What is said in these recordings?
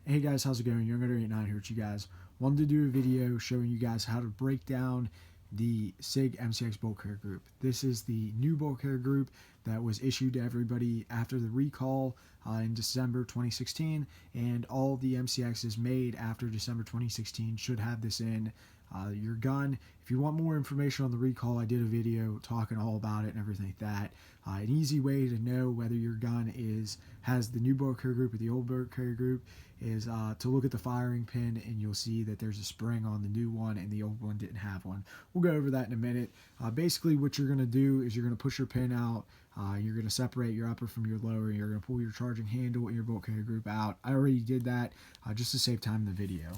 Hey guys, how's it going? Younger89 here with you guys. Wanted to do a video showing you guys how to break down the SIG MCX bolt carrier group. This is the new bolt carrier group that was issued to everybody after the recall in December 2016, and all the MCXs made after December 2016 should have this in your gun. If you want more information on the recall, I did a video talking all about it and everything like that. An easy way to know whether your gun has the new bolt carrier group or the old bolt carrier group is to look at the firing pin, and you'll see that there's a spring on the new one and the old one didn't have one. We'll go over that in a minute. Basically what you're going to do is you're going to push your pin out. You're going to separate your upper from your lower. You're going to pull your charging handle and your bolt carrier group out. I already did that just to save time in the video.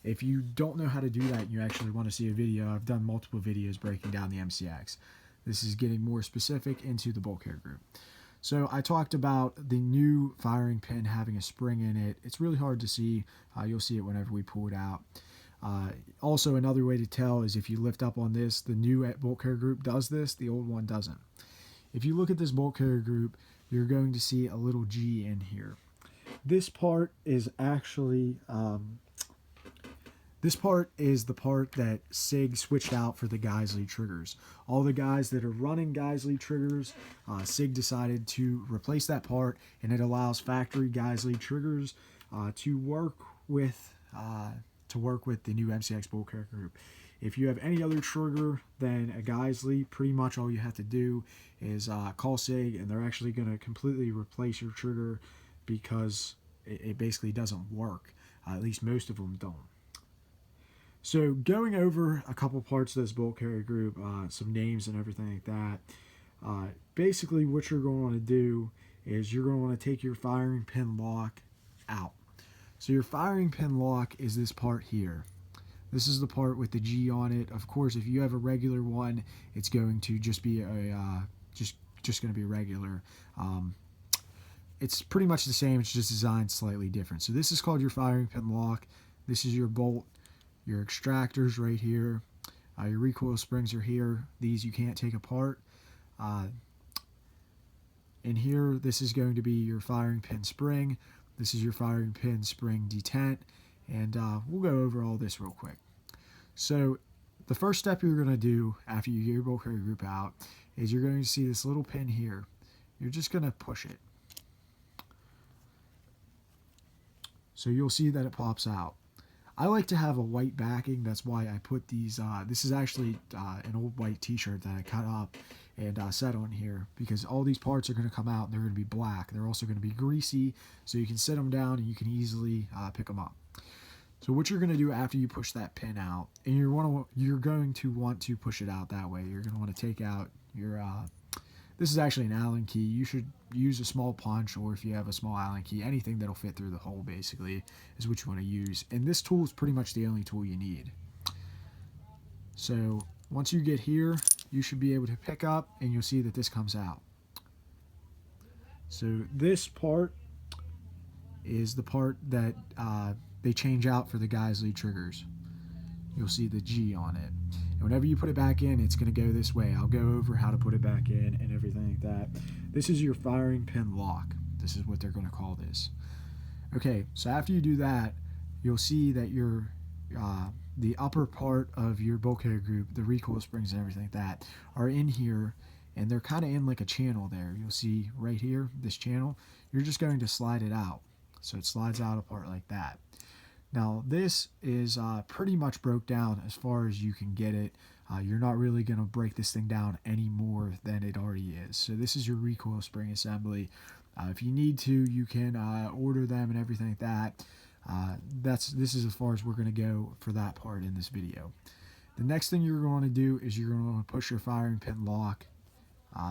If you don't know how to do that and you actually want to see a video, I've done multiple videos breaking down the MCX. This is getting more specific into the bolt carrier group. So I talked about the new firing pin having a spring in it. It's really hard to see. You'll see it whenever we pull it out. Also, another way to tell is if you lift up on this, the new bolt carrier group does this, the old one doesn't. If you look at this bolt carrier group, you're going to see a little G in here. This part is actually the part that SIG switched out for the Geisley triggers. All the guys that are running Geisley triggers, SIG decided to replace that part, and it allows factory Geisley triggers to work with the new MCX bolt carrier group. If you have any other trigger than a Geisley, pretty much all you have to do is call SIG, and they're actually going to completely replace your trigger because it basically doesn't work. At least most of them don't. So going over a couple parts of this bolt carrier group, some names and everything like that, basically what you're going to want to do is you're going to want to take your firing pin lock out. So your firing pin lock is this part here. This is the part with the G on it. Of course, if you have a regular one, it's going to just be just going to be regular. It's pretty much the same. It's just designed slightly different. So this is called your firing pin lock. This is your bolt. Your extractors right here. Your recoil springs are here. These you can't take apart. In here, this is going to be your firing pin spring. This is your firing pin spring detent. And we'll go over all this real quick. So the first step you're going to do after you get your bolt carrier group out is you're going to see this little pin here. You're just going to push it. So you'll see that it pops out. I like to have a white backing. That's why I put these. This is actually an old white t-shirt that I cut up and set on here, because all these parts are going to come out and they're going to be black. They're also going to be greasy, so you can sit them down and you can easily pick them up. So what you're going to do after you push that pin out, and you're going to want to push it out that way. You're going to want to take out your this is actually an Allen key. You should use a small punch, or if you have a small Allen key, anything that'll fit through the hole basically is what you want to use. And this tool is pretty much the only tool you need. So once you get here, you should be able to pick up, and you'll see that this comes out. So this part is the part that they change out for the Geisley triggers. You'll see the G on it. And whenever you put it back in, it's going to go this way. I'll go over how to put it back in and everything like that. This is your firing pin lock. This is what they're going to call this. Okay, so after you do that, you'll see that your the upper part of your bolt carrier group, the recoil springs and everything like that, are in here, and they're kind of in like a channel there. You'll see right here, this channel. You're just going to slide it out. So it slides out apart like that. Now this is pretty much broke down as far as you can get it. You're not really going to break this thing down any more than it already is. So this is your recoil spring assembly. If you need to, you can order them and everything like that. This is as far as we're going to go for that part in this video. The next thing you're going to do is you're going to want to push your firing pin lock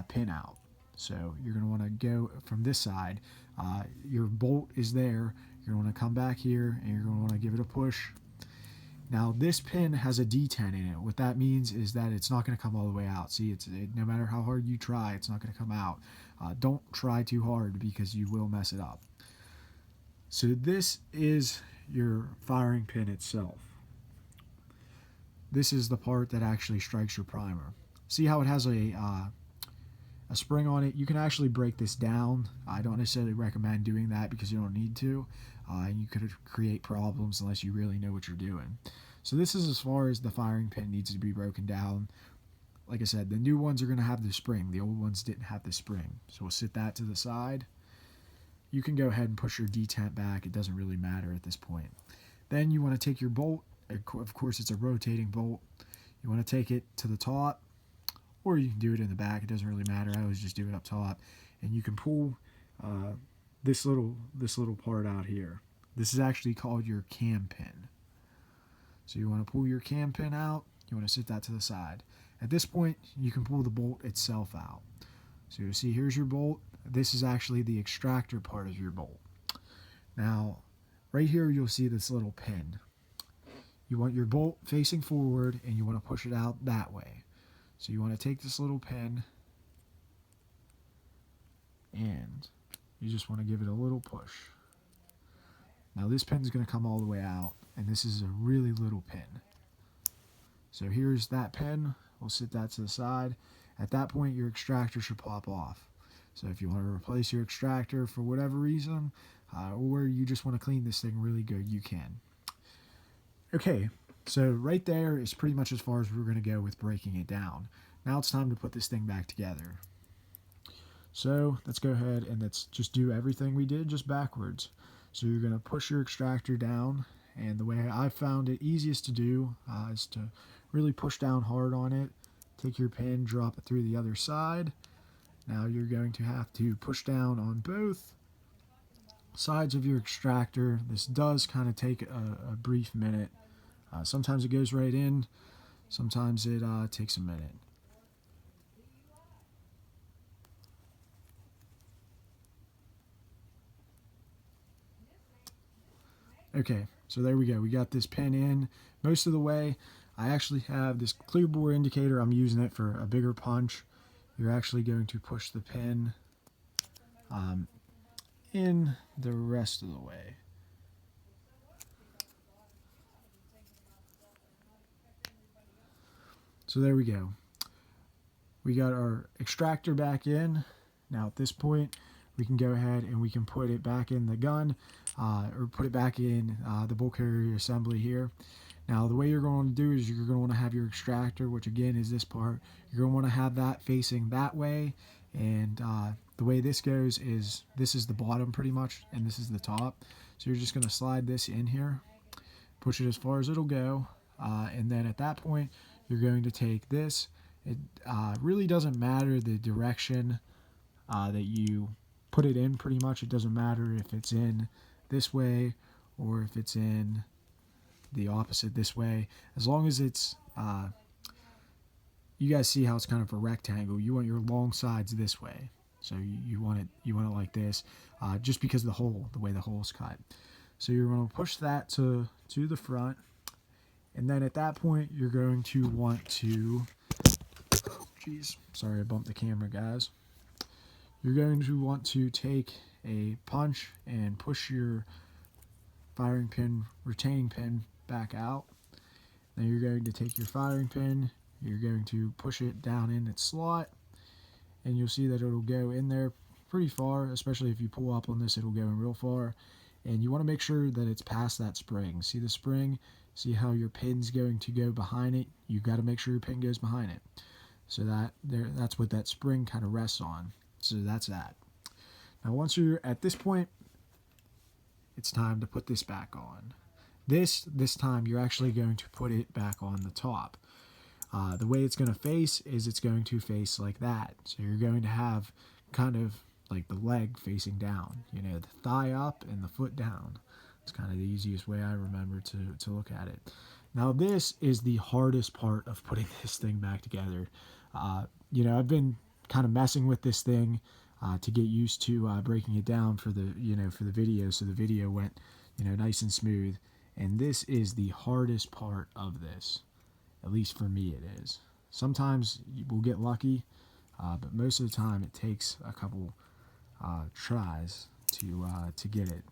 pin out. So you're going to want to go from this side. Your bolt is there. You're going to want to come back here, and you're going to want to give it a push. Now this pin has a detent in it. What that means is that it's not going to come all the way out. See, no matter how hard you try, it's not going to come out. Don't try too hard, because you will mess it up. So this is your firing pin itself. This is the part that actually strikes your primer. See how it has a a spring on it. You can actually break this down. I don't necessarily recommend doing that because you don't need to. And you could create problems unless you really know what you're doing. So this is as far as the firing pin needs to be broken down. Like I said, the new ones are going to have the spring. The old ones didn't have the spring. So we'll set that to the side. You can go ahead and push your detent back. It doesn't really matter at this point. Then you want to take your bolt. Of course, it's a rotating bolt. You want to take it to the top, or you can do it in the back. It doesn't really matter. I always just do it up top. And you can pull this little part out here. This is actually called your cam pin. So you want to pull your cam pin out. You want to set that to the side. At this point, you can pull the bolt itself out. So you see, here's your bolt. This is actually the extractor part of your bolt. Now, right here, you'll see this little pin. You want your bolt facing forward, and you want to push it out that way. So you want to take this little pin, and you just want to give it a little push. Now, this pin's going to come all the way out, and this is a really little pin. So here's that pin. We'll set that to the side. At that point, your extractor should pop off. So if you want to replace your extractor for whatever reason, or you just want to clean this thing really good, you can. Okay, so right there is pretty much as far as we're going to go with breaking it down. Now it's time to put this thing back together. So let's go ahead and let's just do everything we did just backwards. So you're going to push your extractor down, and the way I found it easiest to do is to really push down hard on it. Take your pin, drop it through the other side. Now you're going to have to push down on both sides of your extractor. This does kind of take a brief minute. Sometimes it goes right in. Sometimes it takes a minute. Okay, so there we go. We got this pin in most of the way. I actually have this clear bore indicator. I'm using it for a bigger punch. You're actually going to push the pin in the rest of the way. So there we go. We got our extractor back in. Now at this point, we can go ahead and we can put it back in the gun, or put it back in the bolt carrier assembly here. Now the way you're going to do is you're going to want to have your extractor, which again is this part. You're going to want to have that facing that way, and the way this goes is this is the bottom pretty much, and this is the top. So you're just going to slide this in here, push it as far as it'll go, and then at that point you're going to take this. It really doesn't matter the direction that you put it in. Pretty much it doesn't matter if it's in this way or if it's in the opposite this way, as long as it's you guys see how it's kind of a rectangle. You want your long sides this way, so you want it like this, just because of the way the hole's cut. So you're going to push that to the front, and then at that point you're going to want to, sorry I bumped the camera, guys. You're going to want to take a punch and push your firing pin, retaining pin back out. Then you're going to take your firing pin, you're going to push it down in its slot, and you'll see that it'll go in there pretty far. Especially if you pull up on this, it'll go in real far, and you want to make sure that it's past that spring. See the spring? See how your pin's going to go behind it? You've got to make sure your pin goes behind it, so that's what that spring kind of rests on. So that's that. Now once you're at this point, it's time to put this back on. This time you're actually going to put it back on the top. The way it's going to face is it's going to face like that. So you're going to have kind of like the leg facing down, you know, the thigh up and the foot down. It's kind of the easiest way I remember to look at it. Now this is the hardest part of putting this thing back together. You know, I've been kind of messing with this thing to get used to breaking it down for the video, so the video went nice and smooth. And this is the hardest part of this, at least for me it is. Sometimes we'll get lucky, but most of the time it takes a couple tries to get it.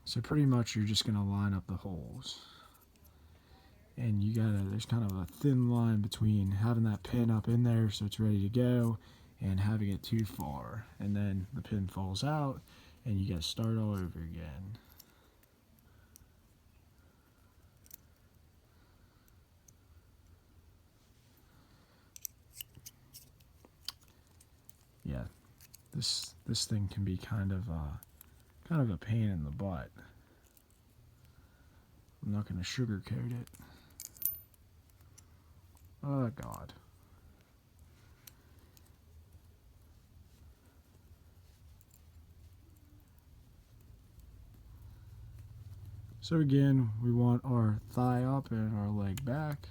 So pretty much you're just going to line up the holes. and there's kind of a thin line between having that pin up in there so it's ready to go and having it too far, and then the pin falls out and you got to start all over again. Yeah, this thing can be kind of a pain in the butt. I'm not going to sugarcoat it. Oh God. So again, we want our thigh up and our leg back,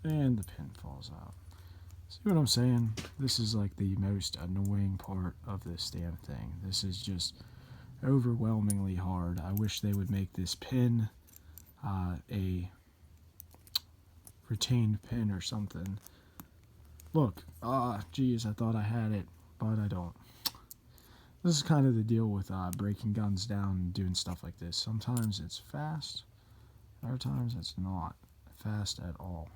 and the pin falls out. See what I'm saying? This is like the most annoying part of this damn thing. This is just overwhelmingly hard. I wish they would make this pin a retained pin or something. Look, geez, I thought I had it, but I don't. This is kind of the deal with breaking guns down and doing stuff like this. Sometimes it's fast, other times it's not fast at all.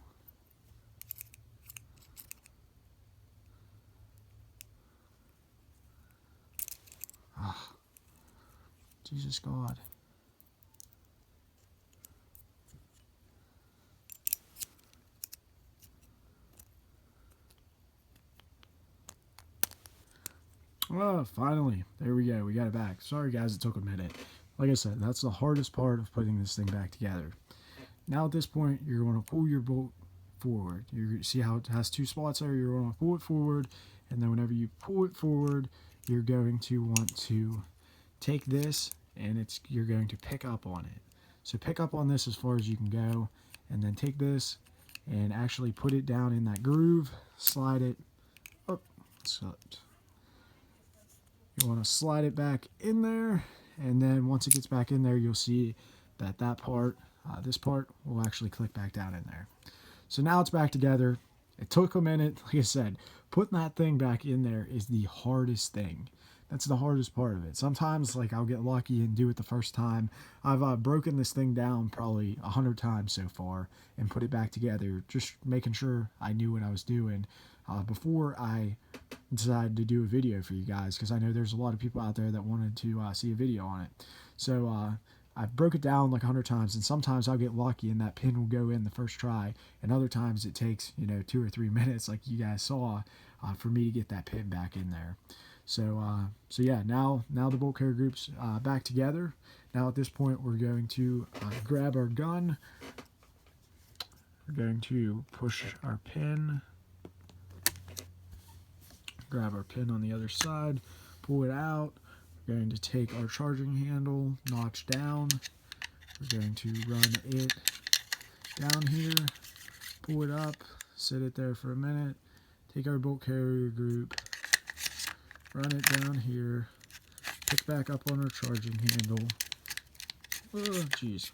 Jesus God. Oh, finally. There we go. We got it back. Sorry, guys, it took a minute. Like I said, that's the hardest part of putting this thing back together. Now, at this point, you're going to pull your bolt forward. You see how it has two spots there? You're going to pull it forward, and then whenever you pull it forward, you're going to want to take this, and you're going to pick up on it. So pick up on this as far as you can go, and then take this and actually put it down in that groove, slide it up, slipped. You want to slide it back in there, and then once it gets back in there, you'll see that part, this part, will actually click back down in there. So now it's back together. It took a minute. Like I said, putting that thing back in there is the hardest thing. That's the hardest part of it. Sometimes, like, I'll get lucky and do it the first time. I've broken this thing down probably 100 times so far and put it back together, just making sure I knew what I was doing before I decided to do a video for you guys, because I know there's a lot of people out there that wanted to see a video on it. So I broke it down like 100 times, and sometimes I'll get lucky and that pin will go in the first try, and other times it takes 2 or 3 minutes, like you guys saw, for me to get that pin back in there. So yeah, now the bolt carrier group's back together. Now at this point, we're going to grab our gun. We're going to push our pin, grab our pin on the other side, pull it out. We're going to take our charging handle, notch down. We're going to run it down here, pull it up, sit it there for a minute, take our bolt carrier group, run it down here, pick back up on our charging handle. Oh, geez.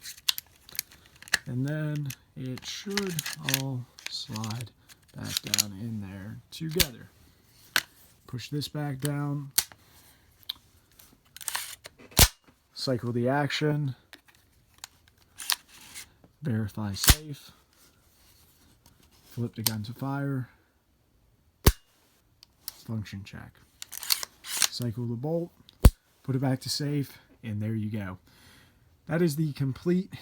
And then it should all slide back down in there together. Push this back down. Cycle the action. Verify safe. Flip the gun to fire. Function check. Cycle the bolt. Put it back to safe. And there you go. That is the complete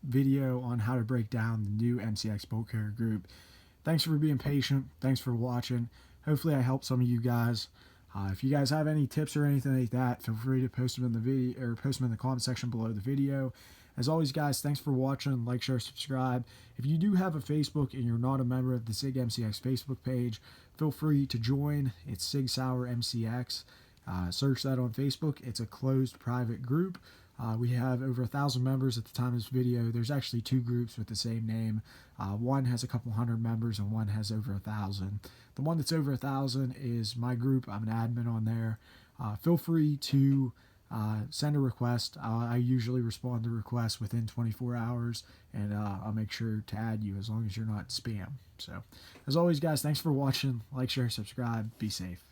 video on how to break down the new MCX bolt carrier group. Thanks for being patient. Thanks for watching. Hopefully I helped some of you guys. If you guys have any tips or anything like that, feel free to post them in the video or post them in the comment section below the video. As always, guys, thanks for watching. Like, share, subscribe. If you do have a Facebook and you're not a member of the SIG MCX Facebook page, feel free to join. It's SIG MCX. Search that on Facebook. It's a closed private group. We have over 1,000 members at the time of this video. There's actually 2 groups with the same name. One has a couple hundred members and one has over 1,000. The one that's over 1,000 is my group. I'm an admin on there. Feel free to send a request. I usually respond to requests within 24 hours, and I'll make sure to add you as long as you're not spam. So, as always, guys, thanks for watching. Like, share, subscribe. Be safe.